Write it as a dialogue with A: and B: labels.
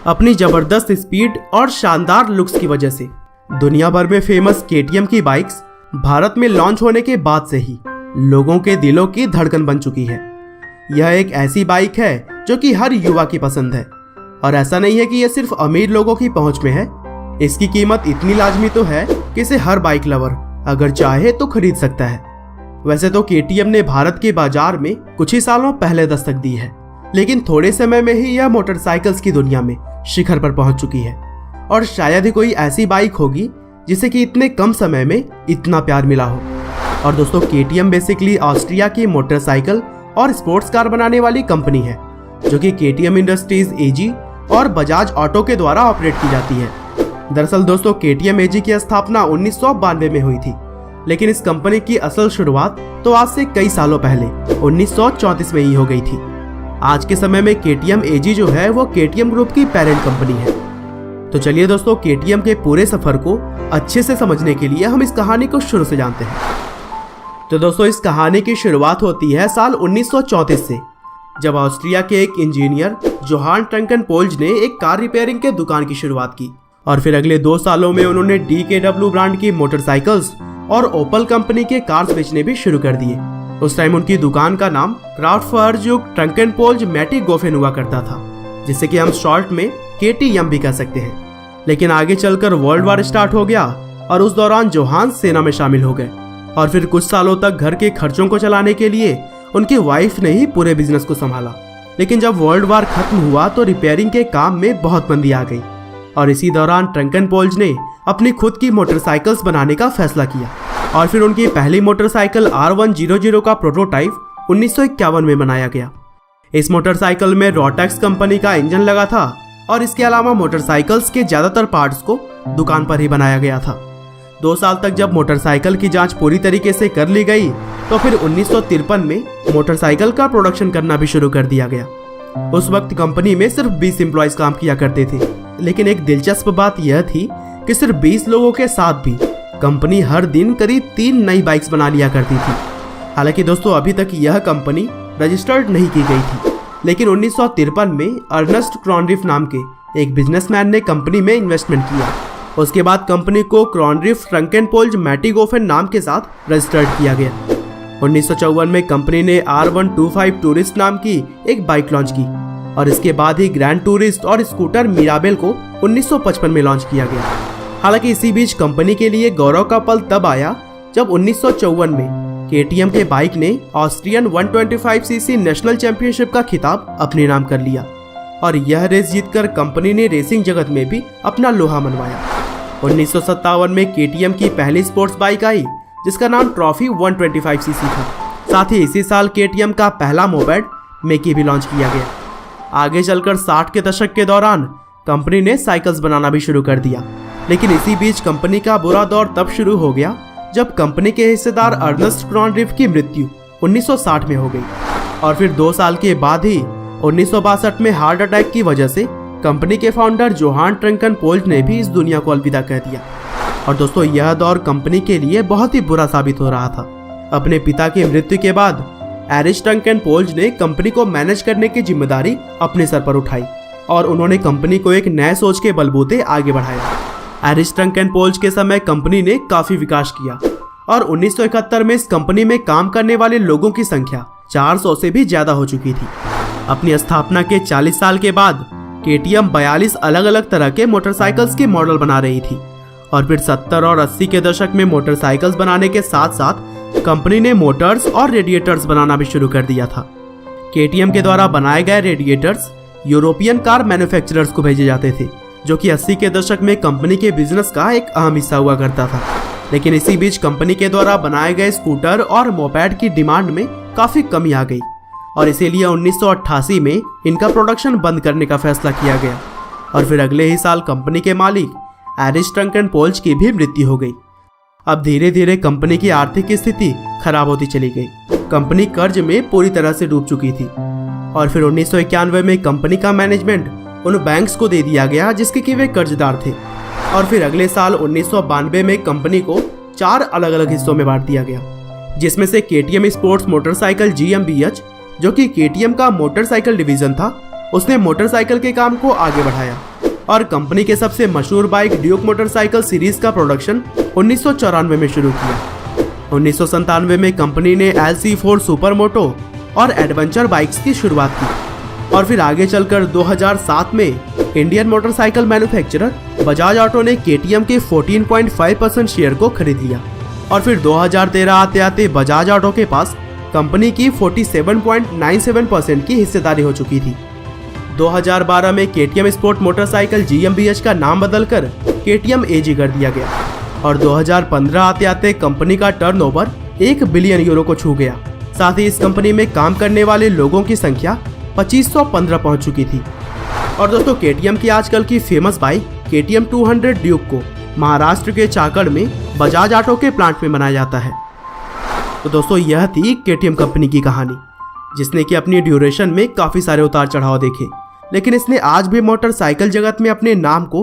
A: अपनी जबरदस्त स्पीड और शानदार लुक्स की वजह से दुनिया भर में फेमस KTM की बाइक्स भारत में लॉन्च होने के बाद से ही लोगों के दिलों की धड़कन बन चुकी है। यह एक ऐसी बाइक है जो कि हर युवा की पसंद है और ऐसा नहीं है कि यह सिर्फ अमीर लोगों की पहुंच में है। इसकी कीमत इतनी लाजमी तो है कि इसे हर बाइक लवर अगर चाहे तो खरीद सकता है। वैसे तो KTM ने भारत के बाजार में कुछ ही सालों पहले दस्तक दी है, लेकिन थोड़े समय में ही यह मोटरसाइकिल्स की दुनिया में शिखर पर पहुंच चुकी है और शायद ही कोई ऐसी बाइक होगी जिसे कि इतने कम समय में इतना प्यार मिला हो। और दोस्तों, KTM बेसिकली ऑस्ट्रिया की मोटरसाइकिल और स्पोर्ट्स कार बनाने वाली कंपनी है जो कि KTM इंडस्ट्रीज AG और बजाज ऑटो के द्वारा ऑपरेट की जाती है। दरअसल दोस्तों, KTM AG की स्थापना 1992 में हुई थी, लेकिन इस कंपनी की असल शुरुआत तो आज से कई सालों पहले 1934 में ही हो गई थी। आज के समय में KTM AG जो है वो KTM ग्रुप की पेरेंट कंपनी है। तो चलिए दोस्तों, KTM के पूरे सफर को अच्छे से समझने के लिए हम इस कहानी को शुरू से जानते हैं। तो दोस्तों, इस कहानी की शुरुआत होती है साल 1934 से, जब ऑस्ट्रिया के एक इंजीनियर जोहान ट्रंकनपोल्ज ने एक कार रिपेयरिंग के दुकान की शुरुआत की और फिर अगले 2 सालों में उन्होंने DKW ब्रांड की मोटरसाइकिल्स और ओपल कंपनी के कार्स बेचने भी शुरू कर दिए। उस टाइम उनकी दुकान का नाम क्राफ्टफर्जुक ट्रंकनपोल्ज मैटीगोफेन हुआ करता था, जिससे कि हम शॉर्ट में KTM भी कह सकते हैं। लेकिन आगे चलकर वर्ल्ड वार स्टार्ट हो गया और उस दौरान जोहान सेना में शामिल हो गए और फिर कुछ सालों तक घर के खर्चों को चलाने के लिए उनकी वाइफ ने ही पूरे बिजनेस को संभाला। लेकिन जब वर्ल्ड वार खत्म हुआ तो रिपेयरिंग के काम में बहुत मंदी आ गई और इसी दौरान ट्रंकनपोल्ज ने अपनी खुद की मोटरसाइकिल्स बनाने का फैसला किया और फिर उनकी पहली मोटरसाइकिल R100 का प्रोटोटाइप 1951 में बनाया गया। इस मोटरसाइकिल में रोटेक्स कंपनी का इंजन लगा था और इसके अलावा मोटरसाइकिल्स के ज्यादातर पार्ट्स को दुकान पर ही बनाया गया था। 2 साल तक जब मोटरसाइकिल की जांच पूरी तरीके से कर ली गई तो फिर 1953 में मोटरसाइकिल का प्रोडक्शन करना भी शुरू कर दिया गया। उस वक्त कंपनी में सिर्फ 20 एम्प्लॉयज काम किया करते थे, लेकिन एक दिलचस्प बात यह थी कि सिर्फ 20 लोगों के साथ भी कंपनी हर दिन करीब 3 नई बाइक्स बना लिया करती थी। हालांकि दोस्तों, अभी तक यह कंपनी रजिस्टर्ड नहीं की गई थी, लेकिन 1953 में अर्नेस्ट क्रॉनरिफ नाम के एक बिजनेसमैन ने कंपनी में इन्वेस्टमेंट किया। उसके बाद कंपनी को क्रॉनरिफ ट्रंकनपोल्ज मैटीगोफेन नाम के साथ रजिस्टर्ड किया गया। 1954 में कंपनी ने R125 टूरिस्ट नाम की एक बाइक लॉन्च की और इसके बाद ही ग्रैंड टूरिस्ट और स्कूटर मिराबेल को 1955 में लॉन्च किया गया। हालांकि इसी बीच कंपनी के लिए गौरव का पल तब आया जब 1954 में KTM के बाइक ने ऑस्ट्रियन 125cc नेशनल चैंपियनशिप का खिताब अपने नाम कर लिया और यह रेस जीतकर कंपनी ने रेसिंग जगत में भी अपना लोहा मनवाया। 1957 में KTM की पहली स्पोर्ट्स बाइक आई जिसका नाम ट्रॉफी 125cc था। साथ ही इसी साल KTM का पहला मोपेड मेकी भी लॉन्च किया गया। आगे चलकर 60 के दशक के दौरान कंपनी ने साइकिल्स बनाना भी शुरू कर दिया, लेकिन इसी बीच कंपनी का बुरा दौर तब शुरू हो गया जब कंपनी के हिस्सेदार अर्नेस्ट क्रॉनरिफ की मृत्यु 1960 में हो गई और फिर 2 साल के बाद ही 1962 में हार्ट अटैक की वजह से कंपनी के फाउंडर जोहान ट्रंकनपोल्ज ने भी इस दुनिया को अलविदा कह दिया। और दोस्तों, यह दौर कंपनी के लिए बहुत ही बुरा साबित हो रहा था। अपने पिता की मृत्यु के बाद एरिस ट्रंकनपोल्ज ने कंपनी को मैनेज करने की जिम्मेदारी अपने सर पर उठाई और उन्होंने कंपनी को एक नए सोच के बलबूते आगे बढ़ाया। एरिस ट्रंकनपोल्ज के समय कंपनी ने काफी विकास किया और 1971 में इस कंपनी में काम करने वाले लोगों की संख्या 400 से भी ज्यादा हो चुकी थी। अपनी स्थापना के 40 साल के बाद KTM 42 अलग अलग तरह के मोटरसाइकिल्स के मॉडल बना रही थी और फिर 70 और 80 के दशक में मोटरसाइकिल्स बनाने के साथ साथ कंपनी ने मोटर्स और रेडिएटर्स बनाना भी शुरू कर दिया था। KTM के द्वारा बनाए गए रेडिएटर्स यूरोपियन कार मैन्युफैक्चरर्स को भेजे जाते थे, जो कि 80 के दशक में कंपनी के बिजनेस का एक अहम हिस्सा हुआ करता था। लेकिन इसी बीच कंपनी के द्वारा बनाए गए स्कूटर और मोपेड की डिमांड में काफी कमी आ गई और इसीलिए 1988 में इनका प्रोडक्शन बंद करने का फैसला किया गया और फिर अगले ही साल कंपनी के मालिक एरिस ट्रंकनपोल्ज की भी मृत्यु हो गई। अब धीरे धीरे कंपनी की आर्थिक स्थिति खराब होती चली गई। कंपनी कर्ज में पूरी तरह से डूब चुकी थी और फिर 1991 में कंपनी का मैनेजमेंट उन बैंक्स को दे दिया गया जिसके कि वे कर्जदार थे और फिर अगले साल 1992 में कंपनी को 4 अलग अलग हिस्सों में बांट दिया गया, जिसमें से KTM स्पोर्ट्स मोटरसाइकिल GmbH जो कि KTM का मोटरसाइकिल डिवीजन था, उसने मोटरसाइकिल के काम को आगे बढ़ाया और कंपनी के सबसे मशहूर बाइक ड्यूक मोटरसाइकिल सीरीज का प्रोडक्शन 1994 में शुरू किया। 1997 में कंपनी ने LC4 सुपर मोटो और एडवेंचर बाइक्स की शुरुआत की और फिर आगे चलकर 2007 में Indian motorcycle manufacturer Bajaj auto ने KTM के 14.5% शेयर को खरीद लिया और फिर 2013 आते आते बजाज ऑटो के पास कंपनी की 47.97% की हिस्सेदारी हो चुकी थी। 2012 में KTM स्पोर्ट मोटरसाइकिल GmbH का नाम बदलकर KTM AG कर दिया गया और 2015 आते आते कंपनी का टर्नओवर 1 बिलियन यूरो को छू गया। साथ ही इस कंपनी में काम करने वाले लोगों की संख्या 2515 पहुंच चुकी थी। और दोस्तों KTM की आजकल की फेमस बाइक KTM 200 ड्यूक को महाराष्ट्र के चाकड़ में बजाज ऑटो के प्लांट में बनाया जाता है। तो दोस्तों यह थी KTM कंपनी की कहानी, जिसने कि अपनी ड्यूरेशन में काफी सारे उतार चढ़ाव देखे, लेकिन इसने आज भी मोटरसाइकिल जगत में अपने नाम को